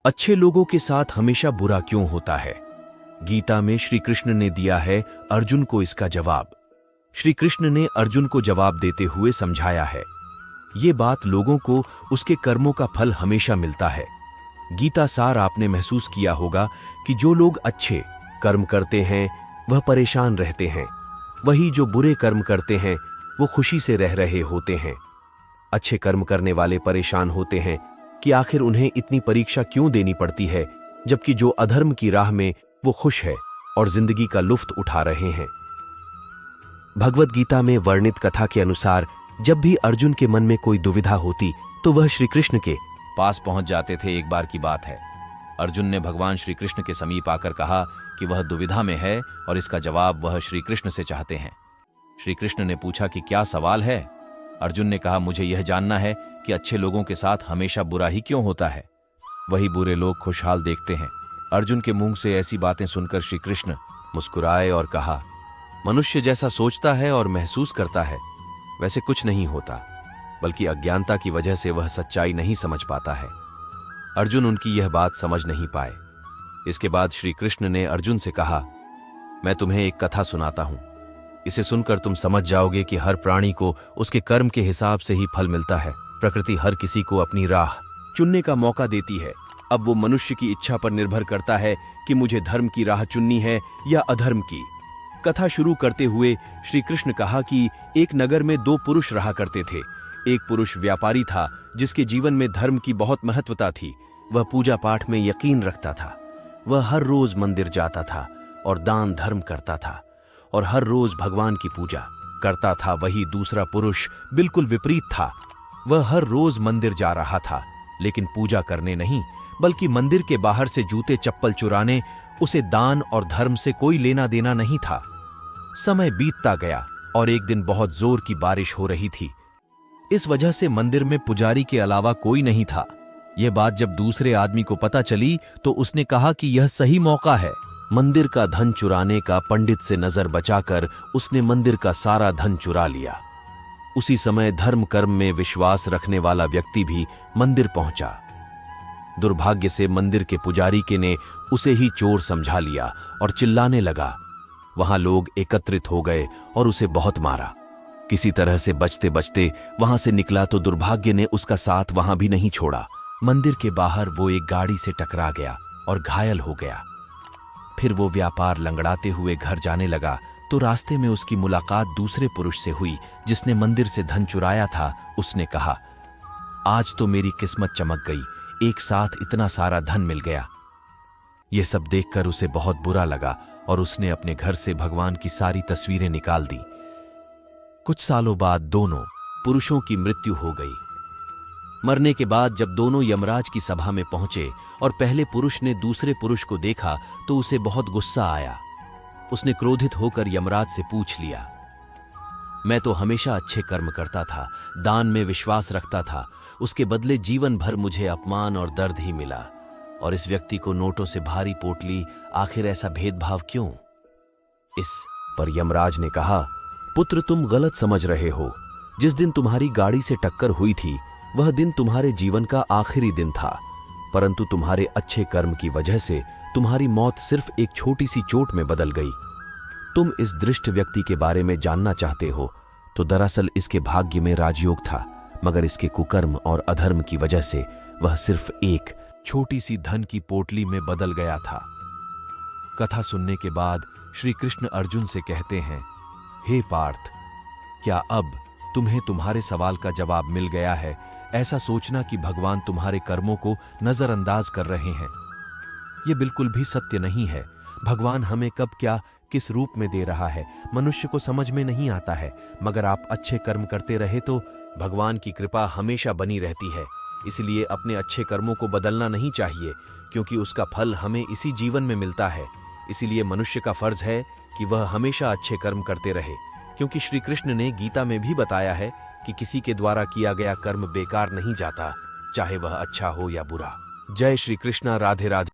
अच्छे लोगों के साथ हमेशा बुरा क्यों होता है? गीता में श्री कृष्ण ने दिया है अर्जुन को इसका जवाब। श्री कृष्ण ने अर्जुन को जवाब देते हुए समझाया है, ये बात लोगों को उसके कर्मों का फल हमेशा मिलता है। गीता सार आपने महसूस किया होगा कि जो लोग अच्छे कर्म करते हैं वह परेशान रहते हैं, वही जो बुरे कर्म करते हैं वो खुशी से रह रहे होते हैं। अच्छे कर्म करने वाले परेशान होते हैं कि आखिर उन्हें इतनी परीक्षा क्यों देनी पड़ती है, जबकि जो अधर्म की राह में वो खुश है और जिंदगी का लुफ्त उठा रहे हैं। भगवत गीता में वर्णित कथा के अनुसार जब भी अर्जुन के मन में कोई दुविधा होती तो वह श्री कृष्ण के पास पहुंच जाते थे। एक बार की बात है, अर्जुन ने भगवान श्री कृष्ण के समीप आकर कहा कि वह दुविधा में है और इसका जवाब वह श्री कृष्ण से चाहते हैं। श्री कृष्ण ने पूछा कि क्या सवाल है? अर्जुन ने कहा, मुझे यह जानना है कि अच्छे लोगों के साथ हमेशा बुरा ही क्यों होता है, वही बुरे लोग खुशहाल देखते हैं। अर्जुन के मुंह से ऐसी बातें सुनकर श्री कृष्ण मुस्कुराए और कहा, मनुष्य जैसा सोचता है और महसूस करता है वैसे कुछ नहीं होता, बल्कि अज्ञानता की वजह से वह सच्चाई नहीं समझ पाता है। अर्जुन उनकी यह बात समझ नहीं पाए। इसके बाद श्री कृष्ण ने अर्जुन से कहा, मैं तुम्हें एक कथा सुनाता हूं, इसे सुनकर तुम समझ जाओगे कि हर प्राणी को उसके कर्म के हिसाब से ही फल मिलता है। प्रकृति हर किसी को अपनी राह चुनने का मौका देती है। अब वो मनुष्य की इच्छा पर निर्भर करता है कि मुझे धर्म की राह चुननी है या अधर्म की। कथा शुरू करते हुए श्री कृष्ण कहा कि एक नगर में दो पुरुष रहा करते थे। एक पुरुष व्यापारी था जिसके जीवन में धर्म की बहुत महत्वता थी। वह पूजा पाठ में यकीन रखता था। वह हर रोज मंदिर जाता था और दान धर्म करता था और हर रोज भगवान की पूजा करता था। वही दूसरा पुरुष बिल्कुल विपरीत था। वह हर रोज मंदिर जा रहा था, लेकिन पूजा करने नहीं, बल्कि मंदिर के बाहर से जूते चप्पल चुराने। उसे दान और धर्म से कोई लेना देना नहीं था। समय बीतता गया और एक दिन बहुत जोर की बारिश हो रही थी। इस वजह से मंदिर में पुजारी के अलावा कोई नहीं था। यह बात जब दूसरे आदमी को पता चली तो उसने कहा कि यह सही मौका है मंदिर का धन चुराने का। पंडित से नजर बचाकर उसने मंदिर का सारा धन चुरा लिया। उसी समय धर्म कर्म में विश्वास रखने वाला व्यक्ति भी मंदिर पहुंचा। दुर्भाग्य से मंदिर के पुजारी के ने उसे ही चोर समझा लिया और चिल्लाने लगा। वहां लोग एकत्रित हो गए और उसे बहुत मारा। किसी तरह से बचते बचते वहां से निकला तो दुर्भाग्य ने उसका साथ वहां भी नहीं छोड़ा। मंदिर के बाहर वो एक गाड़ी से टकरा गया और घायल हो गया। फिर वो व्यापार लंगड़ाते हुए घर जाने लगा तो रास्ते में उसकी मुलाकात दूसरे पुरुष से हुई जिसने मंदिर से धन चुराया था। उसने कहा, आज तो मेरी किस्मत चमक गई, एक साथ इतना सारा धन मिल गया। यह सब देखकर उसे बहुत बुरा लगा और उसने अपने घर से भगवान की सारी तस्वीरें निकाल दी। कुछ सालों बाद दोनों पुरुषों की मृत्यु हो गई। मरने के बाद जब दोनों यमराज की सभा में पहुंचे और पहले पुरुष ने दूसरे पुरुष को देखा तो उसे बहुत गुस्सा आया। उसने क्रोधित होकर यमराज से पूछ लिया, मैं तो हमेशा अच्छे कर्म करता था, दान में विश्वास रखता था, उसके बदले जीवन भर मुझे अपमान और दर्द ही मिला, और इस व्यक्ति को नोटों से भारी पोटली, आखिर ऐसा भेदभाव क्यों? इस पर यमराज ने कहा, पुत्र तुम गलत समझ रहे हो। जिस दिन तुम्हारी गाड़ी से टक्कर हुई थी वह दिन तुम्हारे जीवन का आखिरी दिन था, परंतु तुम्हारे अच्छे कर्म की वजह से तुम्हारी मौत सिर्फ एक छोटी सी चोट में बदल गई। तुम इस दृष्ट व्यक्ति के बारे में जानना चाहते हो तो दरअसल इसके भाग्य में राजयोग था, मगर इसके कुकर्म और अधर्म की वजह से वह सिर्फ एक छोटी सी धन की पोटली में बदल गया था। कथा सुनने के बाद श्री कृष्ण अर्जुन से कहते हैं, हे पार्थ, क्या अब तुम्हें तुम्हारे सवाल का जवाब मिल गया है? ऐसा सोचना कि भगवान तुम्हारे कर्मों को नजरअंदाज कर रहे हैं, यह बिल्कुल भी सत्य नहीं है। भगवान हमें कब क्या किस रूप में दे रहा है मनुष्य को समझ में नहीं आता है, मगर आप अच्छे कर्म करते रहे तो भगवान की कृपा हमेशा बनी रहती है। इसलिए अपने अच्छे कर्मों को बदलना नहीं चाहिए, क्योंकि उसका फल हमें इसी जीवन में मिलता है। इसीलिए मनुष्य का फर्ज है कि वह हमेशा अच्छे कर्म करते रहे, क्योंकि श्री कृष्ण ने गीता में भी बताया है कि किसी के द्वारा किया गया कर्म बेकार नहीं जाता, चाहे वह अच्छा हो या बुरा। जय श्री कृष्णा। राधे राधे।